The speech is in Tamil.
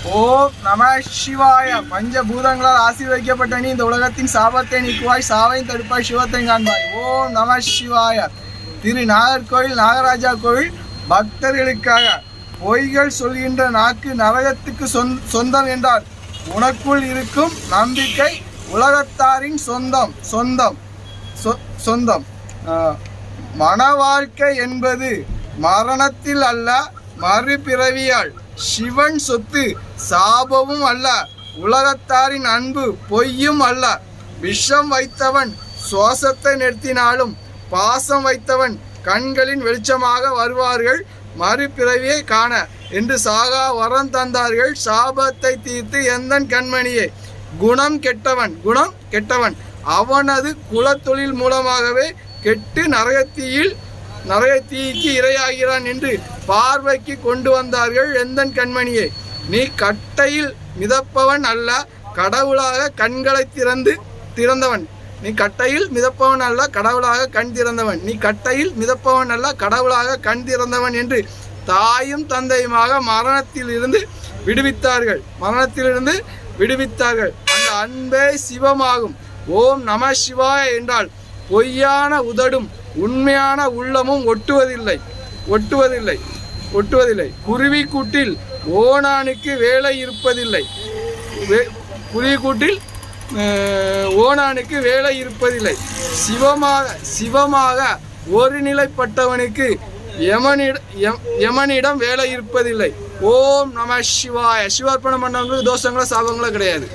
ஓம் நம சிவாய. பஞ்சபூதங்களால் ஆசீர்வதிக்கப்பட்ட நீ இந்த உலகத்தின் சாபத்தை நீக்குவாய், சாவையும் தடுப்பாய், சிவத்தை காண்பாய். ஓம் நம சிவாய. திரு நாகர்கோவில் நாகராஜா கோவில் பக்தர்களுக்காக பொய்கள் சொல்கின்ற நாக்கு நரகத்துக்கு சொந்தம் என்றால் உனக்குள் இருக்கும் நம்பிக்கை உலகத்தாரின் சொந்தம் சொந்தம் சொந்தம். மன வாழ்க்கை என்பது மரணத்தில் அல்ல, மறுபிறவியால். சிவன் சொத்து சாபமும் அல்ல, உலகத்தாரின் அன்பு பொய்யும் அல்ல. விஷம் வைத்தவன் சுவாசத்தை நிறுத்தினாலும் பாசம் வைத்தவன் கண்களின் வெளிச்சமாக வருவார்கள், மறுபிறவியை காண என்று சாகா வரம் தந்தார்கள். சாபத்தை தீர்த்து எந்தன் கண்மணியே. குணம் கெட்டவன் அவனது குலத்தொழில் மூலமாகவே கெட்டு நரகத்தீக்கு இரையாகிறான் என்று பார்வைக்கு கொண்டு வந்தார்கள். எந்தன் கண்மணியே, நீ கட்டையில் மிதப்பவன் அல்ல, கடவுளாக கண்களை திறந்தவன். நீ கட்டையில் மிதப்பவன் அல்ல, கடவுளாக கண் திறந்தவன். நீ கட்டையில் மிதப்பவன் அல்ல, கடவுளாக கண் திறந்தவன் என்று தாயும் தந்தையுமாக மரணத்திலிருந்து விடுவித்தார்கள். அந்த அன்பே சிவமாகும். ஓம் நம சிவாய என்றால் பொய்யான உதடும் உண்மையான உள்ளமும் ஒட்டுவதில்லை. குருவி கூட்டில் ஓணானுக்கு வேலை இருப்பதில்லை. சிவமாக ஒரு நிலைப்பட்டவனுக்கு யமனிடம் வேலை இருப்பதில்லை. ஓம் நம சிவாய. சிவார்ப்பணம் பண்ணவங்களுக்கு தோஷங்களோ சாபங்களோ கிடையாது.